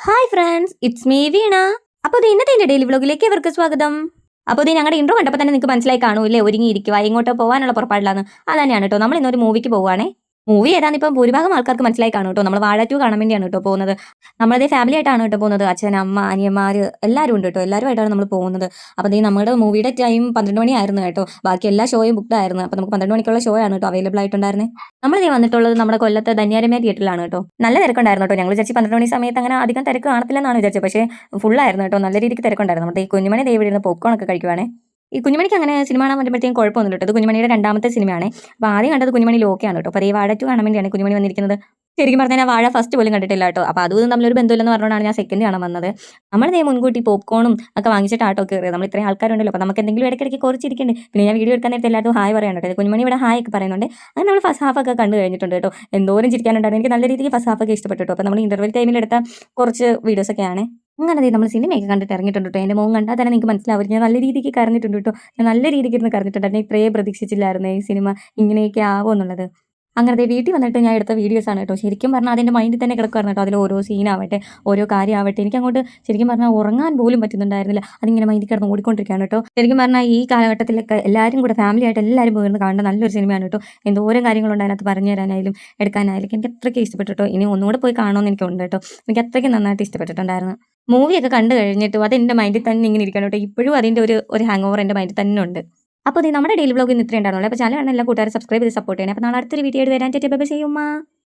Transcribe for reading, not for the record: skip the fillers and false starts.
Hi friends, it's me വീണ. അപ്പോൾ ഇന്നത്തെ എൻ്റെ ഡെയിലി വ്ളോഗിലേക്ക് അവർക്ക് സ്വാഗതം. അപ്പോൾ ഞങ്ങളുടെ ഇൻട്രോ കണ്ടപ്പോൾ തന്നെ നിങ്ങൾക്ക് മനസ്സിലായി കാണൂല്ലേ, ഒരുങ്ങിയിരിക്കുക എങ്ങോട്ടോ പോകാനുള്ള പുറപ്പാടിലാണ്. അത് തന്നെയാണ് കേട്ടോ, നമ്മൾ ഇന്നൊരു മൂവിക്ക് പോവുകയാണേ. മൂവി ഏതാന്ന് ഇപ്പം ഭൂരിഭാഗം ആൾക്കാർക്ക് മനസ്സിലായി കാണും കേട്ടോ. നമ്മൾ വാഴ 2 കാണാൻ വേണ്ടിയാണ് കേട്ടോ പോകുന്നത്. നമ്മളതേ ഫാമിലി ആയിട്ടാണ് കേട്ടോ പോകുന്നത്. അച്ഛൻ, അമ്മ, അനിയന്മാർ എല്ലാവരും ഉണ്ട് കേട്ടോ. എല്ലാവരുമായിട്ടാണ് നമ്മൾ പോകുന്നത്. അപ്പോൾ നമ്മുടെ മൂവിയുടെ ടൈം 12 മണിയായിരുന്നു കേട്ടോ. ബാക്കി എല്ലാ ഷോയും ബുക്ക്ഡ് ആയിരുന്നു. അപ്പോൾ നമുക്ക് 12 മണിക്കുള്ള ഷോ ആണ് കേട്ടോ അവൈലബിൾ ആയിട്ടുണ്ടായിരുന്നത്. നമ്മളിതേ വന്നിട്ടുള്ളത് നമ്മുടെ കൊല്ലത്തെ ധന്യാരമയ തിയേറ്ററിലാണ് കേട്ടോ. നല്ല തിരക്കുണ്ടായിരുന്നു കേട്ടോ. ഞങ്ങൾ വിചാരിച്ച് 12 മണി സമയത്ത് അങ്ങനെ അധികം തിരക്ക് കാണത്തില്ലെന്നാണ് വിചാരിച്ചത്. പക്ഷേ ഫുള്ളായിരുന്നു കേട്ടോ. നല്ല രീതിക്ക് തിരക്കുണ്ടായിരുന്നു. നമ്മുടെ ഈ കുഞ്ഞുമണി ദേ ഇവിടെ ഇരുന്ന് പോപ്കോൺ ഒക്കെ കഴിക്കുവാണേ. ഈ കുഞ്ഞുമണിക്ക് അങ്ങനെ സിനിമ കാണാൻ വരുമ്പോഴത്തേക്കും കുഴപ്പമൊന്നുമില്ല കേട്ടോ. ഇത് കുഞ്ഞുമണിയുടെ രണ്ടാമത്തെ സിനിമയാണ്. അപ്പോൾ ആദ്യം കണ്ടത് കുഞ്ഞുമണി ലോക്കെയാണ് കേട്ടോ. അപ്പോൾ ഈ വാഴ 2 കാണാൻ വേണ്ടിയാണ് കുഞ്ഞുമണി വന്നിരിക്കുന്നത്. ശരിക്കും പറഞ്ഞാൽ വാഴ ഫസ്റ്റ് പോലും കണ്ടിട്ടില്ല കേട്ടോ. അപ്പോൾ അതും തമ്മിലൊരു ബന്ധമില്ലെന്ന് പറഞ്ഞുകൊണ്ടാണ് ഞാൻ സെക്കൻഡ് കാണാൻ വന്നത്. നമ്മൾ മുൻകൂട്ടി പോപ്കോണും ഒക്കെ വാങ്ങിച്ചിട്ട് ആട്ടോ കയറിയത്. നമ്മൾ ഇത്രയും ആൾക്കാരുണ്ടല്ലോ, അപ്പോൾ നമുക്ക് എന്തെങ്കിലും ഇടയ്ക്കിടയ്ക്ക് കുറച്ചിരിക്കണ്ടേ. പിന്നെ ഞാൻ വീഡിയോ എടുക്കാൻ നേരത്തെ എല്ലാവരും ഹായ് പറയാൻ കേട്ടോ. കുഞ്ഞുമണി ഇവിടെ ഹായ് ഒക്കെ പറയുന്നുണ്ട്. അങ്ങനെ നമ്മൾ ഫസ്റ്റ് ഹാഫ് ഒക്കെ കണ്ടു കഴിഞ്ഞിട്ടുണ്ട് കേട്ടോ. എന്തോരം ചിരിക്കാനുണ്ടായിരുന്നു. എനിക്ക് നല്ല രീതിക്ക് ഫസ്റ്റ് ഹാഫ് ഒക്കെ ഇഷ്ടപ്പെട്ടു കേട്ടോ. അപ്പോൾ നമ്മൾ ഇന്റർവെൽ ടൈമിൽ എടുത്ത കുറച്ച് വീഡിയോസൊക്കെയാണ്. അങ്ങനെ നമ്മൾ സിനിമയൊക്കെ കണ്ടിട്ട് ഇറങ്ങിയിട്ടുണ്ട് കേട്ടോ. എൻ്റെ മോൻ കണ്ടാൽ തന്നെ നിങ്ങൾക്ക് മനസ്സിലാവും. ഞാൻ നല്ല രീതിക്ക് കരഞ്ഞിട്ടുണ്ട് കേട്ടോ. ഞാൻ നല്ല രീതിക്ക് ഇരുന്ന് കരഞ്ഞിട്ടുണ്ട്. എന്നെ ഇത്രയേ പ്രതീക്ഷിച്ചില്ലായിരുന്നു ഈ സിനിമ ഇങ്ങനെയൊക്കെ ആവുമെന്നുള്ളത്. അങ്ങനത്തെ വീട്ടിൽ വന്നിട്ട് ഞാൻ എടുത്ത വീഡിയോസാണ് കേട്ടോ. ശരിക്കും പറഞ്ഞാൽ അതിൻ്റെ മൈൻഡിൽ തന്നെ കിടക്കുമായിരുന്നു കേട്ടോ. അതിൽ ഓരോ സീനാവട്ടെ, ഓരോ കാര്യമാവട്ടെ, എനിക്കങ്ങോട്ട് ശരിക്കും പറഞ്ഞാൽ ഉറങ്ങാൻ പോലും പറ്റുന്നുണ്ടായിരുന്നില്ല. അതിങ്ങനെ മൈൻഡിൽ കിടന്ന് ഓടിക്കൊണ്ടിരിക്കുകയാണ് കേട്ടോ. ശരിക്കും പറഞ്ഞാൽ ഈ കാലഘട്ടത്തിലൊക്കെ എല്ലാവരും കൂടെ ഫാമിലി ആയിട്ട് എല്ലാവരും പോയിരുന്ന് കാണേണ്ട നല്ലൊരു സിനിമയാണ് കേട്ടോ. എന്തോരം കാര്യങ്ങളുണ്ട് അതിനകത്ത് പറഞ്ഞു തരാനായാലും എടുക്കാനായാലും എനിക്ക് അത്രയ്ക്ക് ഇഷ്ടപ്പെട്ടു കേട്ടോ. ഇനി ഒന്നുകൂടെ പോയി കാണണമെന്ന് എനിക്കുണ്ട് കേട്ടോ. എനിക്ക് അത്രയ്ക്ക് നന്നായിട്ട് ഇഷ്ടപ്പെട്ടിട്ടുണ്ടായിരുന്നു. മൂവിയൊക്കെ കണ്ടു കഴിഞ്ഞിട്ട് അത് എൻ്റെ മൈൻഡിൽ തന്നെ ഇങ്ങനെ ഇരിക്കണം കേട്ടോ. ഇപ്പോഴും അതിൻ്റെ ഒരു ഹാങ് ഓവർ എൻ്റെ മൈൻഡിൽ തന്നെ ഉണ്ട്. അപ്പോൾ നമ്മുടെ ഡെയിലി വ്ളോഗ് ഇന്ന് ഇത്രയും ഉണ്ടായിരുന്നുള്ളൂ. അപ്പോൾ ചാനൽ എല്ലാ കൂട്ടുകാരും സബ്സ്ക്രൈബ് ചെയ്ത് സപ്പോർട്ട് ചെയ്യണം. അപ്പോൾ നാളെ അടുത്തൊരു വീഡിയോ ആയിട്ട് വരാൻ ബൈ ബൈ ചെയ്യുമ്മ.